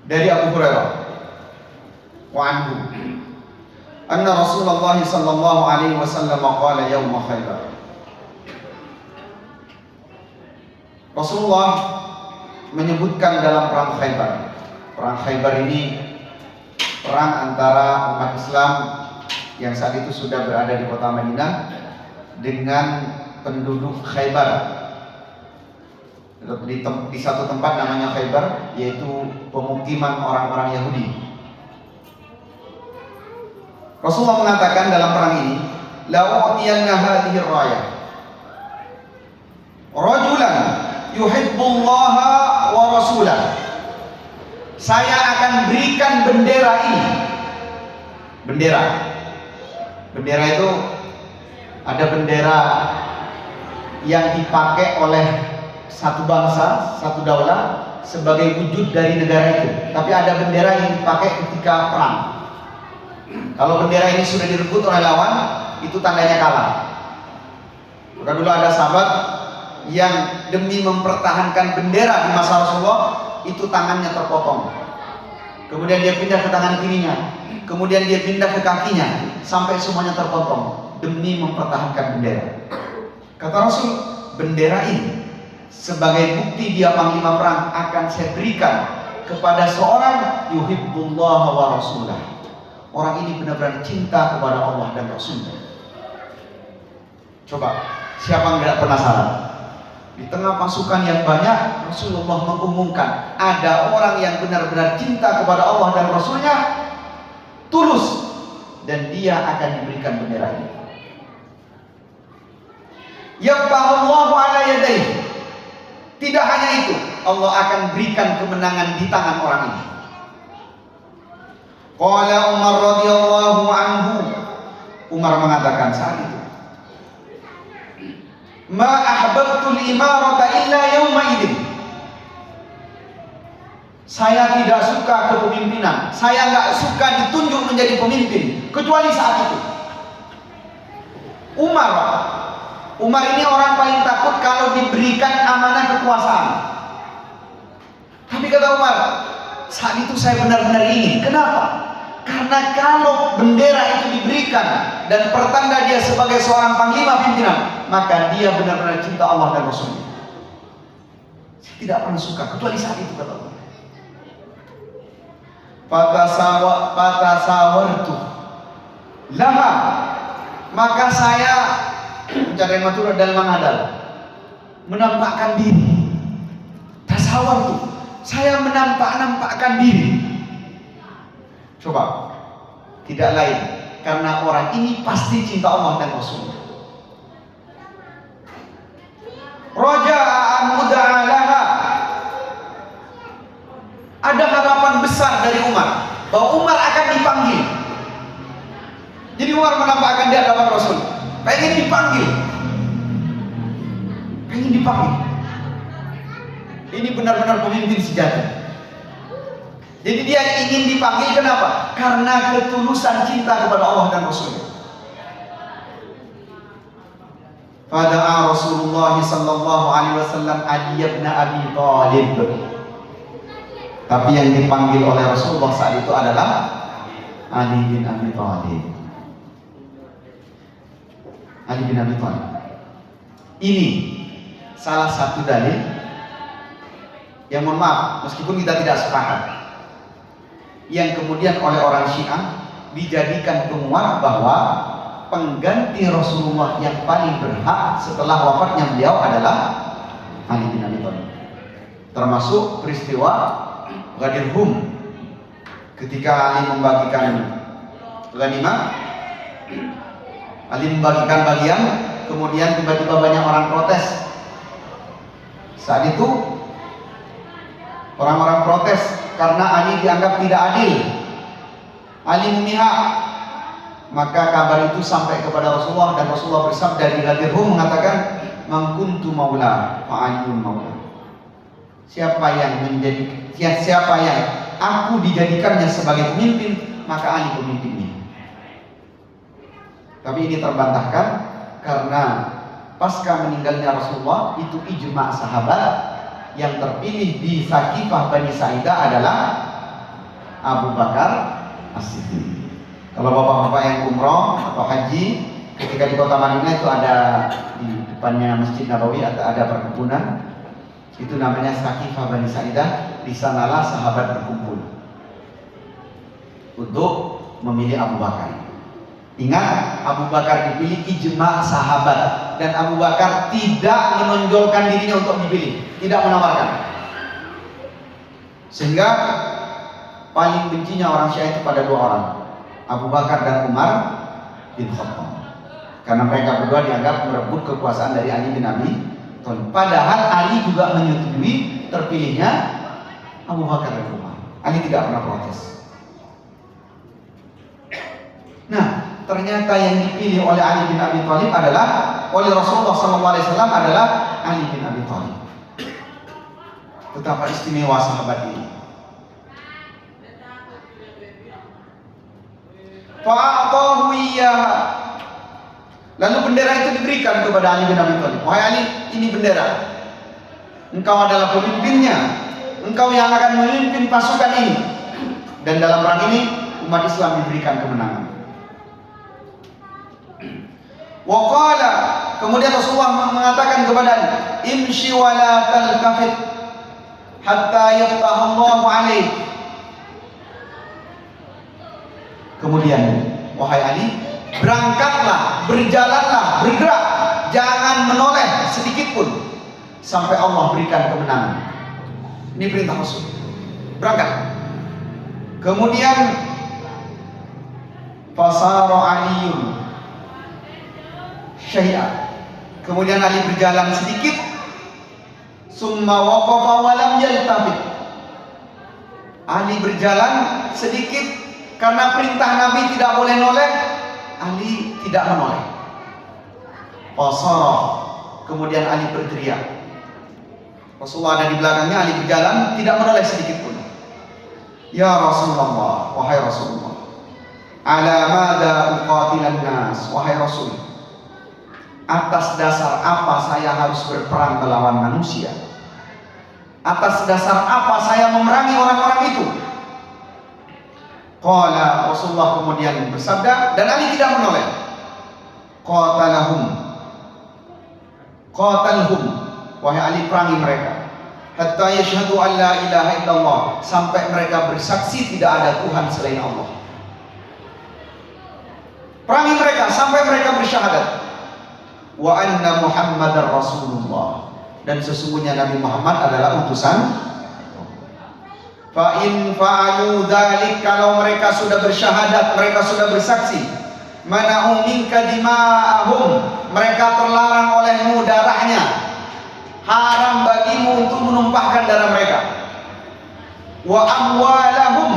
dari Abu Hurairah wa anhu anna Rasulullah sallallahu alaihi wasallam qala yaum Khaybar. Rasulullah menyebutkan dalam perang Khaybar. Perang Khaybar ini perang antara umat Islam yang saat itu sudah berada di kota Madinah dengan penduduk Khaybar. Di satu tempat namanya Khaybar, yaitu pemukiman orang-orang Yahudi. Rasulullah mengatakan dalam perang ini, la u'tiyanna hadhihi ar-rayah rajulan yuhibbullaha wa rasulah. Saya akan berikan bendera ini. Bendera itu ada bendera yang dipakai oleh satu bangsa, satu daulah sebagai wujud dari negara itu. Tapi ada bendera yang dipakai ketika perang. Kalau bendera ini sudah direbut oleh lawan, itu tandanya kalah. Maka dulu ada sahabat yang demi mempertahankan bendera di masa Rasulullah, itu tangannya terpotong. Kemudian dia pindah ke tangan kirinya, kemudian dia pindah ke kakinya, sampai semuanya terpotong demi mempertahankan bendera. Kata Rasul, bendera ini sebagai bukti dia panglima perang akan saya berikan kepada seorang yuhibbullah wa rasulah. Orang ini benar-benar cinta kepada Allah dan Rasulnya. Coba, siapa yang tidak penasaran? Di tengah pasukan yang banyak, Rasulullah mengumumkan ada orang yang benar-benar cinta kepada Allah dan Rasulnya, tulus, dan dia akan diberikan bendera ini. Yafahullahu ala yadayhi. Tidak hanya itu, Allah akan berikan kemenangan di tangan orang ini. Qala Umar radhiyallahu anhu. Umar mengatakan saat itu, ma ahbabtul imarata illa yawma idin. Saya tidak suka kepemimpinan. Saya nggak suka ditunjuk menjadi pemimpin kecuali saat itu. Umar ini orang paling takut kalau diberikan amanah kekuasaan. Tapi kata Umar, saat itu saya benar-benar ingin. Kenapa? Karena kalau bendera itu diberikan dan pertanda dia sebagai seorang panglima pimpinan, maka dia benar-benar cinta Allah dan Rasulnya. Saya tidak pernah suka kecuali saat itu, kata Allah. Fatasawartu laha, maka saya mencari matur dalam manadal, menampakkan diri. Tasawartu, saya menampakkan diri. Coba, tidak lain karena orang ini pasti cinta Allah dan Rasulnya. Raja'an muda'alaha, ada harapan besar dari Umar bahwa Umar akan dipanggil. Jadi Umar menampakkan di hadapan Rasul, pengen dipanggil. Ini benar-benar pemimpin sejati. Jadi dia ingin dipanggil, kenapa? Karena ketulusan cinta kepada Allah dan Rasulnya. Fada'a Rasulullah sallallahu alaihi wasallam Ali bin Abi Thalib. Tapi yang dipanggil oleh Rasulullah saat itu adalah Ali bin Abi Thalib. Ali bin Abi Thalib. Ini salah satu dalil yang, mohon maaf, meskipun kita tidak sepakat, yang kemudian oleh orang Syiah dijadikan penguat bahwa pengganti Rasulullah yang paling berhak setelah wafatnya beliau adalah Ali bin Abi Thalib. Termasuk peristiwa Ghadir Hum, ketika Ali membagikan ghanimah, Ali membagikan bagian, kemudian tiba-tiba banyak orang protes. Saat itu orang-orang protes karena Ali dianggap tidak adil, Ali memihak. Maka kabar itu sampai kepada Rasulullah, dan Rasulullah bersabda di Ghadir Hum mengatakan, "Man kuntu maula fa aliyun maula." Siapa yang aku dijadikannya sebagai pemimpin, maka Ali pemimpinnya. Tapi ini terbantahkan karena pasca meninggalnya Rasulullah, itu ijma' sahabat, yang terpilih di Saqifah Bani Sa'idah adalah Abu Bakar As-Siddiq. Kalau bapak-bapak yang umroh atau haji, ketika di kota Madinah itu ada di depannya Masjid Nabawi ada perkebunan, itu namanya Saqifah Bani Sa'idah. Di sanalah sahabat berkumpul untuk memilih Abu Bakar. Ingat, Abu Bakar dipilih ijma' sahabat, dan Abu Bakar tidak menonjolkan dirinya untuk dipilih, tidak menawarkan. Sehingga paling bencinya orang Syiah itu pada dua orang, Abu Bakar dan Umar bin Khattab, karena mereka berdua dianggap merebut kekuasaan dari Ali bin Abi Thalib. Padahal Ali juga menyetujui terpilihnya Abu Bakar dan Umar. Ali tidak pernah protes. Nah, ternyata yang dipilih oleh Ali bin Abi Thalib adalah, oleh Rasulullah SAW adalah Ali bin Abi Thalib. Betapa istimewa sahabat ini. Fa'atahu iyyaha. Lalu bendera itu diberikan kepada Ali bin Abi Thalib. Wahai Ali, ini bendera. Engkau adalah pemimpinnya. Engkau yang akan memimpin pasukan ini. Dan dalam perang ini umat Islam diberikan kemenangan. Waqala, kemudian Rasulullah mengatakan kepada Ali, imshi wa la taltafit hatta yaftahallahu alaik. Kemudian, wahai Ali, berangkatlah, berjalanlah, bergerak, jangan menoleh sedikit pun sampai Allah berikan kemenangan. Ini perintah Rasul. Berangkat. Kemudian fasara Aliyun syai'a. Kemudian Ali berjalan sedikit, summa waqafa wa lam yaltafit. Ali berjalan sedikit, karena perintah Nabi tidak boleh noleh, Ali tidak menoleh. Fasara. Kemudian Ali berteriak. Rasulullah ada di belakangnya, Ali berjalan tidak menoleh sedikit pun. Ya Rasulullah, wahai Rasulullah, ala madza uqatilan nas, wahai Rasul, atas dasar apa saya harus berperang melawan manusia? Atas dasar apa saya memerangi orang-orang itu? Qala, Rasulullah kemudian bersabda, dan Ali tidak menoleh. Qatalhum, wahai Ali, perangi mereka. Hatta yashhadu an la ilaha illallah, sampai mereka bersaksi tidak ada Tuhan selain Allah. Perangi mereka sampai mereka bersyahadat. Wa anna Muhammadar Rasulullah, dan sesungguhnya Nabi Muhammad adalah utusan. Fa in fa'alu dzalik, kalau mereka sudah bersyahadat, mereka sudah bersaksi, mana'u minka dima'ahum, mereka terlarang olehmu darahnya, haram bagimu untuk menumpahkan darah mereka. Wa amwalahum,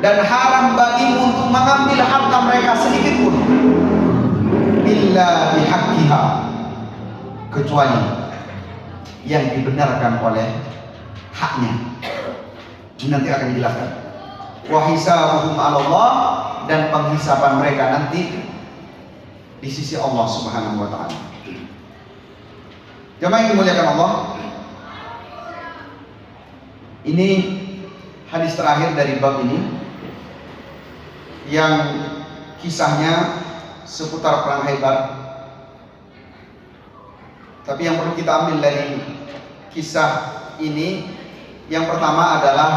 dan haram bagimu untuk mengambil harta mereka sedikit pun, illa bihaqqiha, kecuali yang dibenarkan oleh haknya. Ini nanti akan dijelaskan. Wa hisabuhum 'ala Allah, dan penghisaban mereka nanti di sisi Allah Subhanahu wa taala. Jemaah yang dimuliakan Allah, ini hadis terakhir dari bab ini, yang kisahnya seputar perang Khaibar. Tapi yang perlu kita ambil dari kisah ini, yang pertama adalah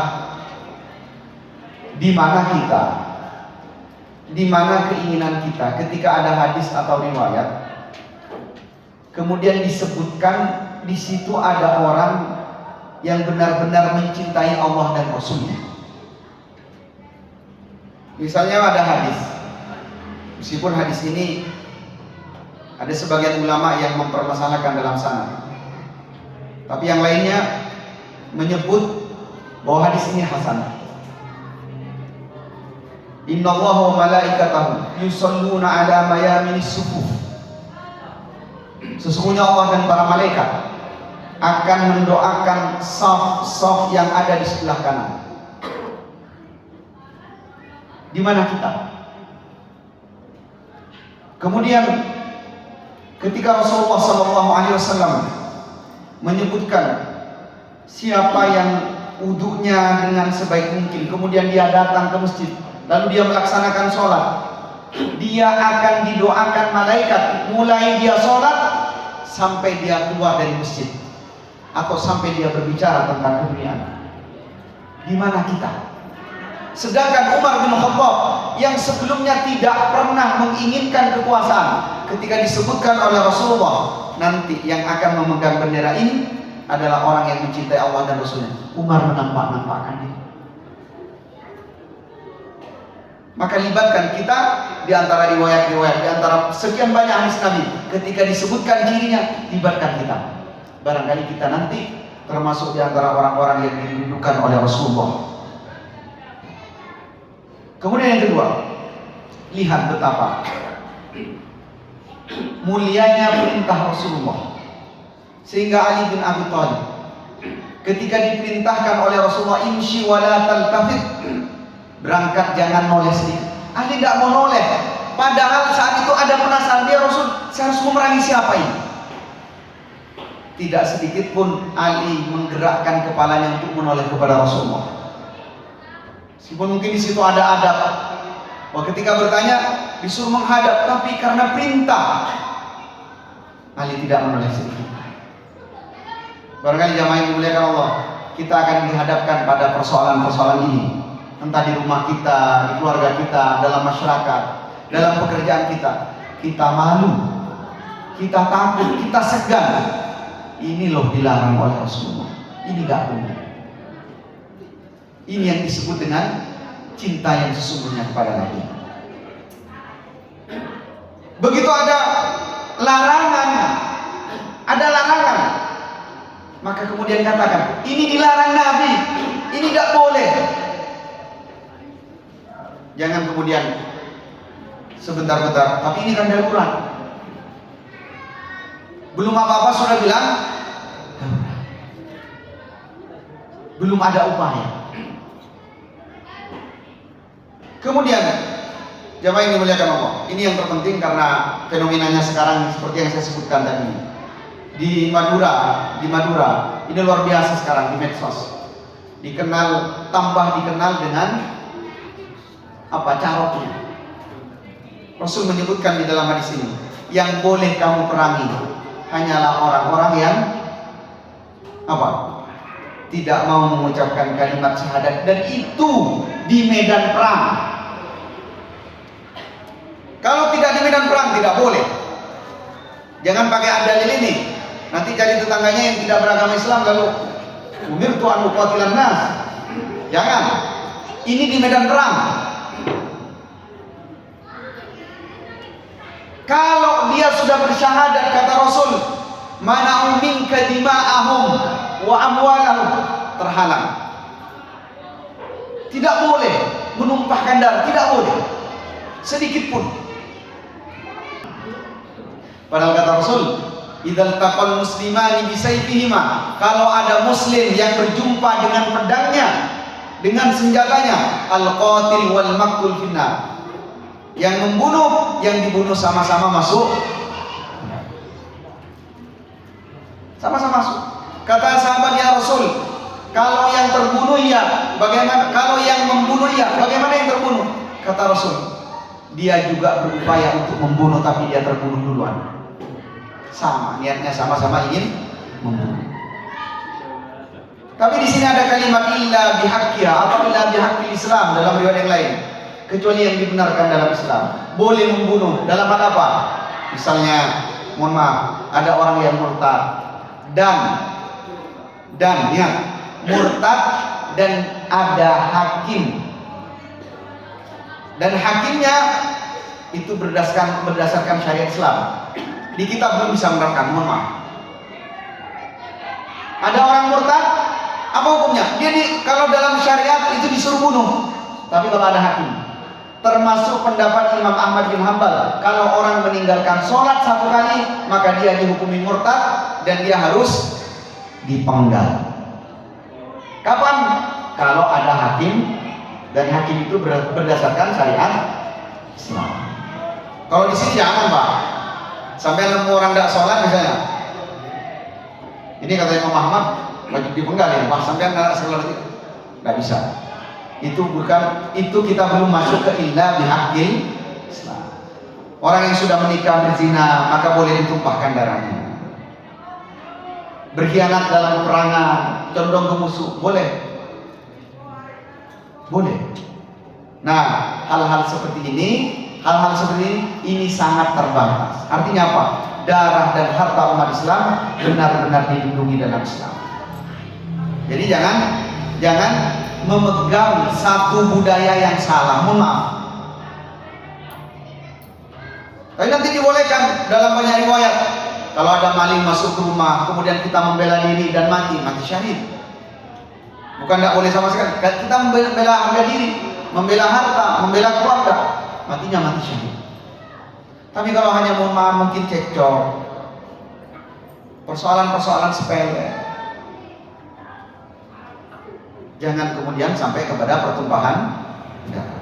di mana kita, di mana keinginan kita ketika ada hadis atau riwayat, kemudian disebutkan di situ ada orang yang benar-benar mencintai Allah dan Rasulnya. Misalnya ada hadis, meskipun hadis ini ada sebagian ulama yang mempermasalahkan dalam sana, tapi yang lainnya menyebut bahwa hadis ini hasan. Innallaha wa malaikatahu yusholluna ala mayaminis sufuf. Sesungguhnya Allah dan para malaikat akan mendoakan saf-saf yang ada di sebelah kanan. Di mana kita? Kemudian ketika Rasulullah SAW menyebutkan siapa yang wudunya dengan sebaik mungkin, kemudian dia datang ke masjid, lalu dia melaksanakan sholat, dia akan didoakan malaikat mulai dia sholat sampai dia keluar dari masjid, atau sampai dia berbicara tentang dunia. Di mana kita? Sedangkan Umar bin Khattab yang sebelumnya tidak pernah menginginkan kekuasaan, ketika disebutkan oleh Rasulullah nanti yang akan memegang bendera ini adalah orang yang mencintai Allah dan Rasulnya, Umar menampak-nampakkan ini. Maka libatkan kita di antara riwayat-riwayat, di antara sekian banyak hadis Nabi, ketika disebutkan cirinya, libatkan kita. Barangkali kita nanti termasuk di antara orang-orang yang dirindukan oleh Rasulullah. Kemudian yang kedua, lihat betapa mulianya perintah Rasulullah, sehingga Ali bin Abi Thalib ketika diperintahkan oleh Rasulullah, imshi wa la taltafit, berangkat jangan noleh sedikit, Ali tidak mau noleh. Padahal saat itu ada penasaran, dia Rasul, saya harus memerangi siapa ini? Tidak sedikit pun Ali menggerakkan kepalanya untuk menoleh kepada Rasulullah. Meskipun mungkin di situ ada adab, bahwa ketika bertanya disuruh menghadap, tapi karena perintah Ali tidak menoleh sedikit. Barangkali jamaah yang dimuliakan Allah, kita akan dihadapkan pada persoalan-persoalan ini, entah di rumah kita, di keluarga kita, dalam masyarakat, dalam pekerjaan kita. Kita malu, kita takut, kita segan. Ini loh dilarang oleh Rasulullah. Ini gak benar. Ini yang disebut dengan cinta yang sesungguhnya kepada Nabi. Begitu ada larangan, maka kemudian katakan, ini dilarang Nabi, ini tidak boleh. Jangan kemudian sebentar-bentar, tapi ini kan darurat. Belum apa-apa sudah bilang belum ada upaya. Kemudian jamaah yang dimuliakan Allah, ini yang terpenting karena fenomenanya sekarang seperti yang saya sebutkan tadi. Di Madura ini luar biasa sekarang di medsos. Tambah dikenal dengan caroknya. Rasul menyebutkan di dalam hadis ini, yang boleh kamu perangi hanyalah orang-orang yang tidak mau mengucapkan kalimat syahadat, dan itu di medan perang. Kalau tidak di medan perang tidak boleh. Jangan pakai dalil ini, nanti jadi tetangganya yang tidak beragama Islam lalu umirtu an uqatilan nas. Jangan. Ini di medan perang. Kalau dia sudah bersyahadat, kata Rasul, mana'u minka dima'ahum wa amwalahum, terhalang. Tidak boleh menumpahkan darah, tidak boleh sedikit pun. Padahal kata Rasul, idzal taqal muslimani bisayfihima, kalau ada muslim yang berjumpa dengan pedangnya, dengan senjatanya, al-qatil wal maqtul finnar, yang membunuh, yang dibunuh sama-sama masuk. Sama-sama masuk. Kata sahabat, ya Rasul, kalau yang terbunuh ya, bagaimana? Kalau yang membunuh ya, bagaimana yang terbunuh? Kata Rasul, dia juga berupaya untuk membunuh, tapi dia terbunuh duluan. Sama, niatnya sama-sama ingin membunuh. Tapi di sini ada kalimat illa bihaqqiha atau illa bihaqqil Islam dalam riwayat yang lain. Kecuali yang dibenarkan dalam Islam. Boleh membunuh dalam hal apa? Misalnya, mohon maaf, ada orang yang murtad dan lihat, murtad dan ada hakim, dan hakimnya itu berdasarkan syariat Islam. Di kita belum bisa menerapkan, mohon maaf. Ada orang murtad, apa hukumnya? Dia kalau dalam syariat itu disuruh bunuh, tapi kalau ada hakim. Termasuk pendapat Imam Ahmad bin Hanbal, kalau orang meninggalkan sholat 1 kali, maka dia dihukumi murtad dan dia harus dipenggal. Kapan? Kalau ada hakim, dan hakim itu berdasarkan syariat Islam. Kalau di sini jangan, Pak. Sampai nemu orang tidak sholat misalnya. Ini kata Imam Ahmad, wajib dipenggal ya, wah sampai nggak salah itu, nggak bisa. Itu bukan, itu kita belum masuk ke illa bihaqil Islam. Orang yang sudah menikah berzina maka boleh ditumpahkan darahnya. Berkhianat dalam peperangan, condong ke musuh, boleh. Boleh. Nah, hal-hal seperti ini ini sangat terbatas. Artinya apa? Darah dan harta umat Islam benar-benar dilindungi dalam Islam. Jadi jangan memegang satu budaya yang salah. Mohon maaf. Tapi nanti dibolehkan dalam banyak riwayat. Kalau ada maling masuk ke rumah, kemudian kita membela diri dan mati syahid. Bukan tidak boleh sama sekali. Kita membela harga diri, membela harta, membela keluarga, matinya mati syahid. Tapi kalau hanya mohon maaf mungkin cekcok, persoalan-persoalan sepele, jangan kemudian sampai kepada pertumpahan darah.